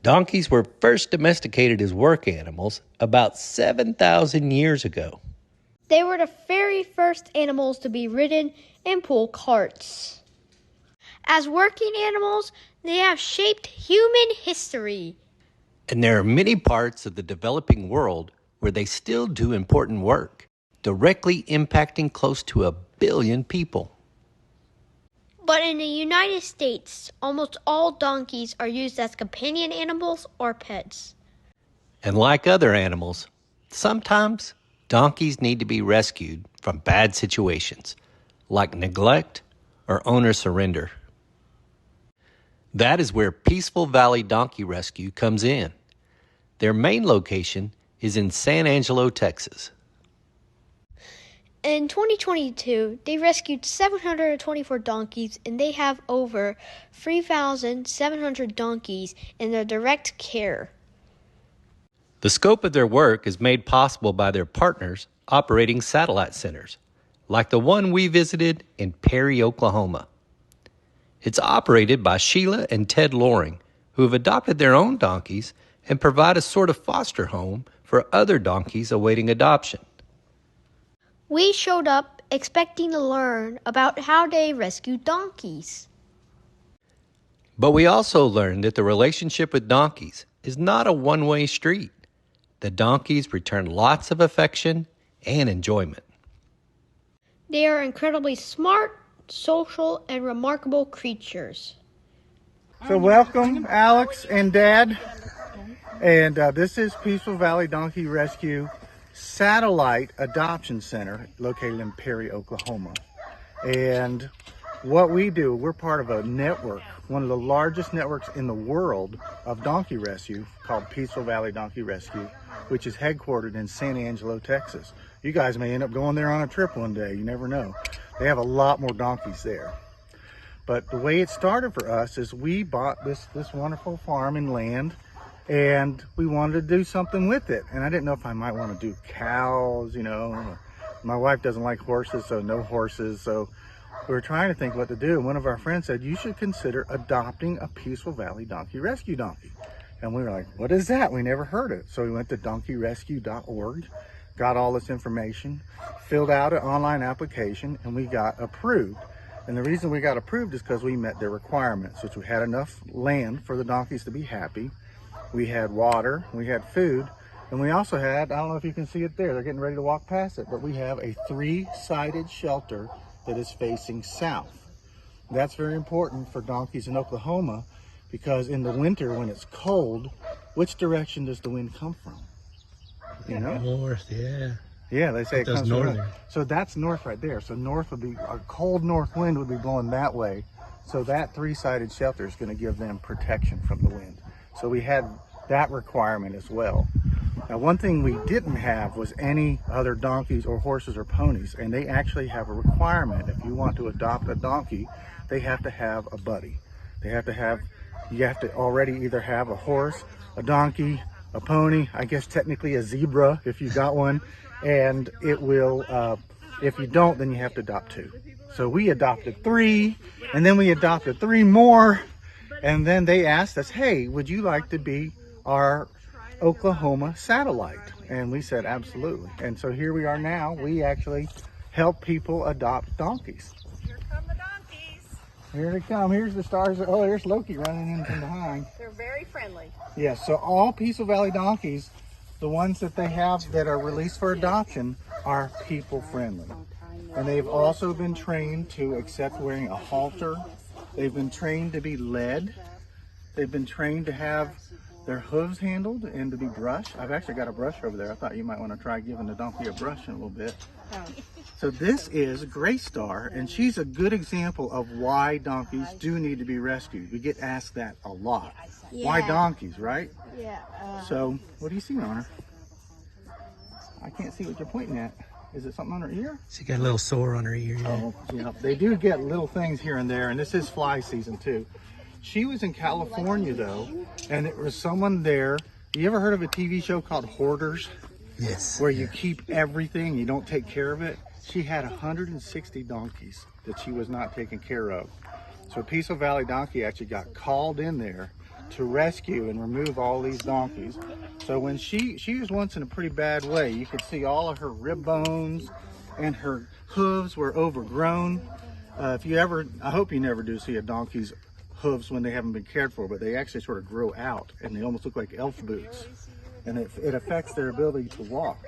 Donkeys were first domesticated as work animals about 7,000 years ago. They were the very first animals to be ridden and pull carts. As working animals, they have shaped human history. And there are many parts of the developing world where they still do important work, directly impacting close to 1 billion people. But in the United States, almost all donkeys are used as companion animals or pets. And like other animals, sometimes donkeys need to be rescued from bad situations, like neglect or owner surrender. That is where Peaceful Valley Donkey Rescue comes in. Their main location is in San Angelo, Texas. In 2022, they rescued 724 donkeys, and they have over 3,700 donkeys in their direct care. The scope of their work is made possible by their partners operating satellite centers, like the one we visited in Perry, Oklahoma. It's operated by Sheila and Ted Loring, who have adopted their own donkeys and provide a sort of foster home for other donkeys awaiting adoption. We showed up expecting to learn about how they rescue donkeys. But we also learned that the relationship with donkeys is not a one-way street. The donkeys return lots of affection and enjoyment. They are incredibly smart, social, and remarkable creatures. So welcome, Alex and Dad. And this is Peaceful Valley Donkey Rescue Satellite Adoption Center located in Perry, Oklahoma. And what we do, we're part of a network, one of the largest networks in the world of donkey rescue called Peaceful Valley Donkey Rescue, which is headquartered in San Angelo, Texas. You guys may end up going there on a trip one day, you never know. They have a lot more donkeys there. But the way it started for us is we bought this wonderful farm and land, and we wanted to do something with it. And I didn't know if I might want to do cows, you know. My wife doesn't like horses, so no horses. So we were trying to think what to do. And one of our friends said, you should consider adopting a Peaceful Valley Donkey Rescue donkey. And we were like, what is that? We never heard it. So we went to donkeyrescue.org, got all this information, filled out an online application, and we got approved. And the reason we got approved is because we met their requirements, which we had enough land for the donkeys to be happy. We had water, we had food, and we also had, I don't know if you can see it there, they're getting ready to walk past it, but we have a 3-sided shelter that is facing south. That's very important for donkeys in Oklahoma because in the winter when it's cold, which direction does the wind come from? You know? North, yeah. Yeah, they say it comes northern. from north. So that's north right there. So north would be, a cold north wind would be blowing that way. So that 3-sided shelter is going to give them protection from the wind. So we had that requirement as well. Now, one thing we didn't have was any other donkeys or horses or ponies, and they actually have a requirement. If you want to adopt a donkey, they have to have a buddy. You have to already either have a horse, a donkey, a pony, I guess technically a zebra if you got one, and it will, if you don't, then you have to adopt 2. So we adopted 3, and then we adopted 3 more. And then they asked us, hey, would you like to be our Oklahoma satellite? And we said, absolutely. And so here we are now. We actually help people adopt donkeys. Here come the donkeys. Here they come. Here's the stars. Oh, there's Loki running in from behind. They're very friendly. Yes, so all Peaceful Valley donkeys, the ones that they have that are released for adoption, are people friendly. And they've also been trained to accept wearing a halter. They've been trained to be led. They've been trained to have their hooves handled and to be brushed. I've actually got a brush over there. I thought you might want to try giving the donkey a brush in a little bit. So this is Gray Star, and she's a good example of why donkeys do need to be rescued. We get asked that a lot. Yeah. Why donkeys, right? Yeah. So what do you see on her? I can't see what you're pointing at. Is it something on her ear? She got a little sore on her ear. Yeah. Oh, yeah. They do get little things here and there, and this is fly season too. She was in California though, and there was someone there. You ever heard of a TV show called Hoarders? Yes. Where you keep everything, you don't take care of it. She had 160 donkeys that she was not taking care of. So Peaceful Valley Donkey actually got called in there to rescue and remove all these donkeys. So when she was once in a pretty bad way. You could see all of her rib bones and her hooves were overgrown. If you ever, I hope you never do see a donkey's hooves when they haven't been cared for, but they actually sort of grow out and they almost look like elf boots, and it affects their ability to walk.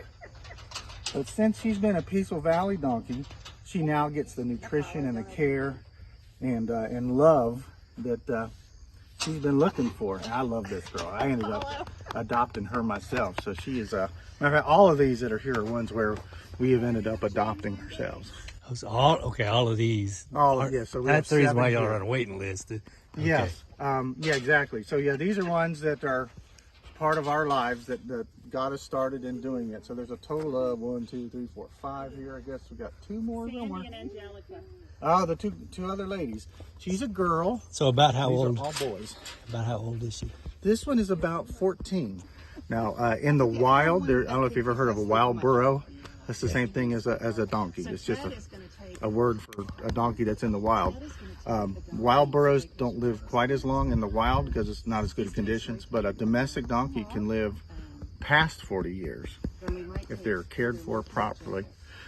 But since she's been a Peaceful Valley donkey, she now gets the nutrition and the care and love that she's been looking for. And I love this girl. I ended up adopting her myself. So she is matter of fact, all of these that are here are ones where we have ended up adopting ourselves. All of these. Yeah, so we have that's the reason 7 why y'all here. are on a waiting list. Okay. Yes, yeah, exactly. So yeah, these are ones that are part of our lives that got us started in doing it. So there's a total of 1, 2, 3, 4, 5 here. I guess we got 2 more somewhere. Sandy and Angelica. Oh, the two other ladies. She's a girl. So about how These old? are all boys. About how old is she? This one is about 14. Now, in the wild, I don't know if you've ever heard of a wild burro. That's the same thing as a donkey. It's just a word for a donkey that's in the wild. Wild burros don't live quite as long in the wild because it's not as good conditions, but a domestic donkey can live past 40 years if they're cared for properly.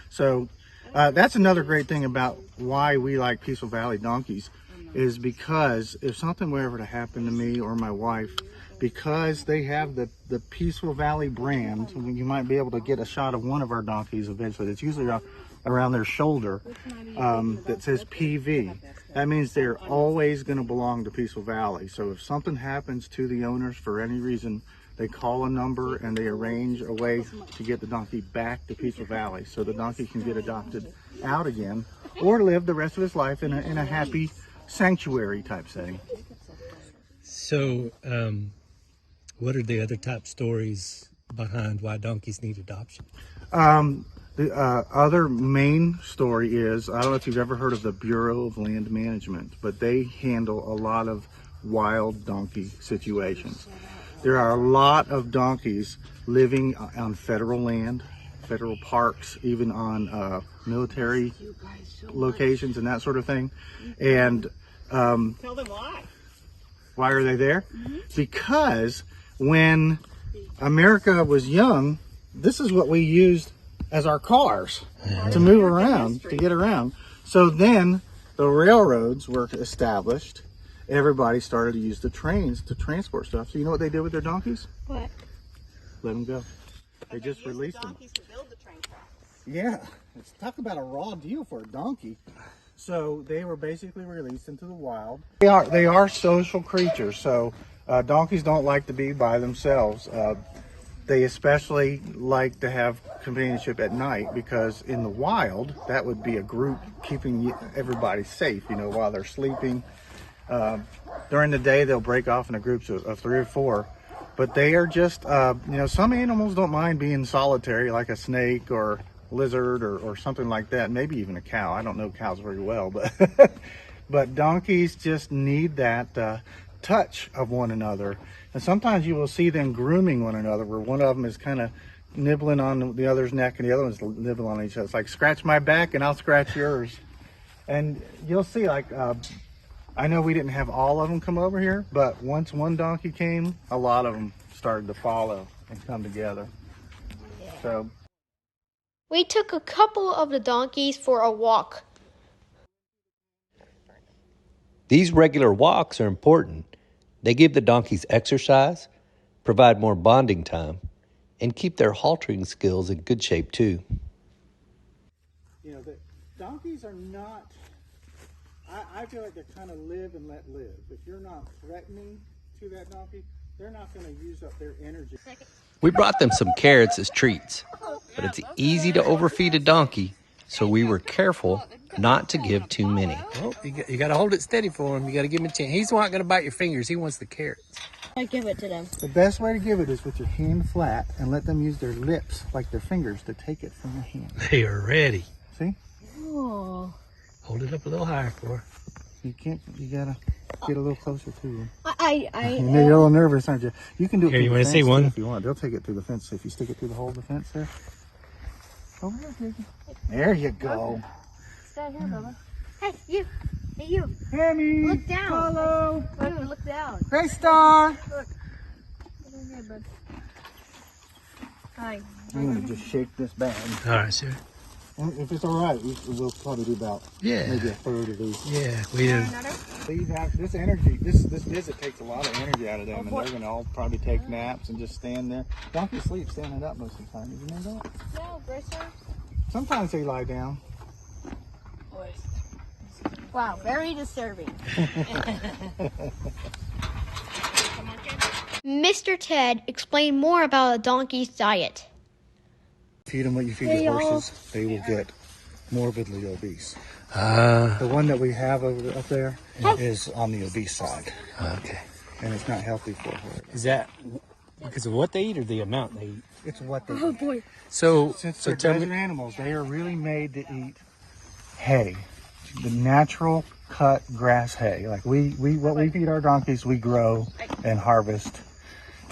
So that's another great thing about why we like Peaceful Valley donkeys, is because if something were ever to happen to me or my wife, because they have the Peaceful Valley brand, you might be able to get a shot of one of our donkeys eventually. It's usually around their shoulder that says PV. That means they're always going to belong to Peaceful Valley. So if something happens to the owners for any reason, they call a number and they arrange a way to get the donkey back to Peaceful Valley so the donkey can get adopted out again or live the rest of his life in a happy sanctuary type setting. So, what are the other top stories behind why donkeys need adoption? The other main story is, I don't know if you've ever heard of the Bureau of Land Management, but they handle a lot of wild donkey situations. There are a lot of donkeys living on federal land, federal parks, even on military locations and that sort of thing. And Tell them why. why are they there? Because when America was young, this is what we used as our cars to move around, to get around. So then the railroads were established. Everybody started to use the trains to transport stuff. So you know what they did with their donkeys? What? Let them go. They just released them. Donkeys to build the train tracks. Yeah, let's talk about a raw deal for a donkey. So they were basically released into the wild. They are social creatures. So donkeys don't like to be by themselves. They especially like to have companionship at night, because in the wild, that would be a group keeping everybody safe, you know, while they're sleeping. During the day, they'll break off into groups of 3 or 4, but they are just, you know, some animals don't mind being solitary, like a snake or lizard or something like that, maybe even a cow. I don't know cows very well, but but donkeys just need that touch of one another. And sometimes you will see them grooming one another, where one of them is kind of nibbling on the other's neck and the other one's nibbling on each other. It's like, scratch my back and I'll scratch yours. And you'll see, like, I know we didn't have all of them come over here, but once one donkey came, a lot of them started to follow and come together. So We took a couple of the donkeys for a walk. These regular walks are important. They give the donkeys exercise, provide more bonding time, and keep their haltering skills in good shape too. you know, the donkeys are not, I feel like they kind of live and let live. If you're not threatening to that donkey, they're not going to use up their energy. We brought them some carrots as treats, but it's easy to overfeed a donkey, so we were careful not to give too many. Oh, you got to hold it steady for him. You got to give him a chance. He's not going to bite your fingers. He wants the carrots. I give it to them. The best way to give it is with your hand flat and let them use their lips, like their fingers, to take it from your hand. They are ready. See? Oh. Hold it up a little higher for her. You can't, you gotta get a little closer to them. I You know, you're a little nervous, aren't you? You can do it Here, through you the wanna fence see too one? if you want. They'll take it through the fence if you stick it through the hole of the fence there. Over here, Gigi. There you go. Stay here, Bubba. Hey, you. Hey, you. Hammy. Look down. Follow. Look down. Hey, Star. Look. Get in here, bud. Hi. I'm going to just shake this bag. All right, sure. And if it's all right, we'll probably do about maybe a third of these. Yeah, we do. This energy, this visit takes a lot of energy out of them, and they're going to all probably take naps and just stand there. Donkeys sleep standing up most of the time. Did you know that? No, Bracer. Sometimes they lie down. Wow, very disturbing. Mr. Ted explained more about a donkey's diet. Feed them what you feed your horses, they will get morbidly obese. Uh, The one that we have up there is on the obese side, okay. and it's not healthy for her. Is that because of what they eat or the amount they eat? It's what they Oh boy. So, Since so they're tell desert me. animals, they are really made to eat hay, the natural cut grass hay. Like what we feed our donkeys, we grow and harvest.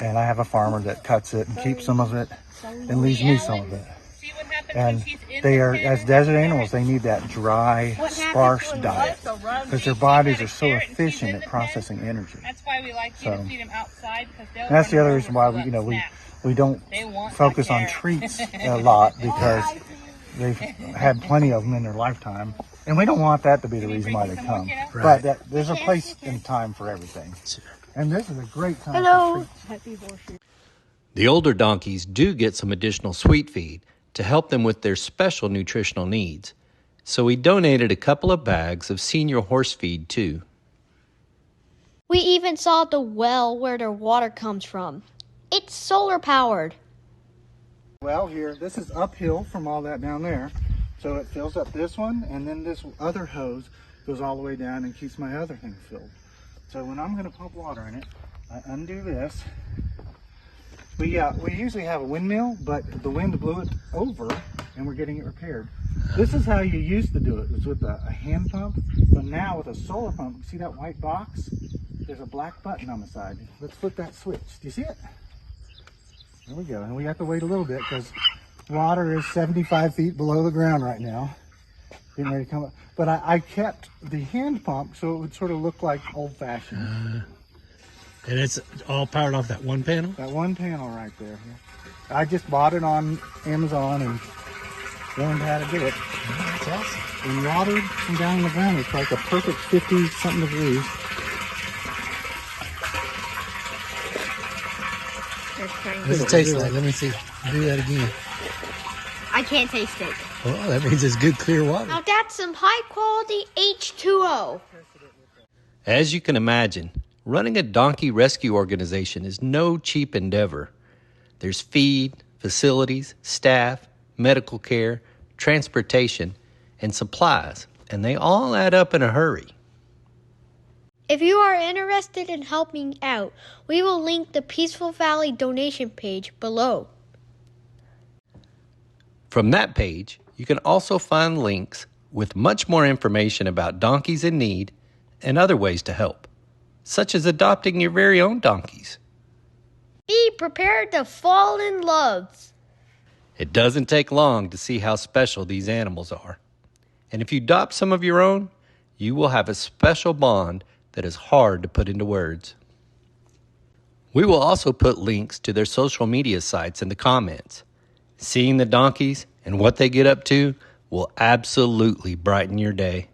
And I have a farmer that cuts it and keeps some of it and leaves me some of it. And they are, as desert animals, they need that dry, sparse diet because their bodies are so efficient at processing energy. That's why we like you to feed them outside, because they'll That's the run other over reason why we don't focus on treats a lot, because they've had plenty of them in their lifetime, and we don't want that to be the reason why they come. Right. But there's a place and time for everything, and this is a great time Hello. for treats. The older donkeys do get some additional sweet feed to help them with their special nutritional needs. So we donated a couple of bags of senior horse feed too. We even saw the well where their water comes from. It's solar powered. Well, here, this is uphill from all that down there, so it fills up this one, and then this other hose goes all the way down and keeps my other thing filled. So when I'm going to pump water in it, I undo this. We usually have a windmill, but the wind blew it over, and we're getting it repaired. This is how you used to do it. It was with a hand pump, but now with a solar pump, see that white box? There's a black button on the side. Let's flip that switch. Do you see it? There we go. And we have to wait a little bit because water is 75 feet below the ground right now. Getting ready to come up. But I kept the hand pump so it would sort of look like old-fashioned. And it's all powered off that one panel? That one panel right there. I just bought it on Amazon and learned how to do it. That's awesome. And water from down in the ground, it's like a perfect 50-something degrees. What does it taste like? Let me see. Do that again. I can't taste it. Oh, that means it's good, clear water. Now that's some high quality H2O. As you can imagine, running a donkey rescue organization is no cheap endeavor. There's feed, facilities, staff, medical care, transportation, and supplies, and they all add up in a hurry. If you are interested in helping out, we will link the Peaceful Valley donation page below. From that page, you can also find links with much more information about donkeys in need and other ways to help, such as adopting your very own donkeys. Be prepared to fall in love. It doesn't take long to see how special these animals are. And if you adopt some of your own, you will have a special bond that is hard to put into words. We will also put links to their social media sites in the comments. Seeing the donkeys and what they get up to will absolutely brighten your day.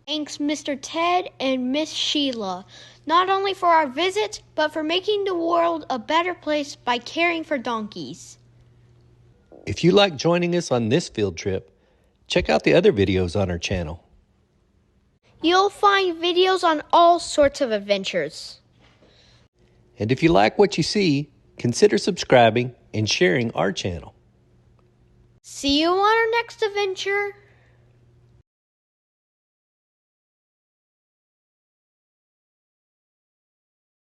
Thanks Mr. Ted and Miss Sheila, not only for our visit, but for making the world a better place by caring for donkeys. If you like joining us on this field trip, check out the other videos on our channel. You'll find videos on all sorts of adventures. And if you like what you see, consider subscribing and sharing our channel. See you on our next adventure.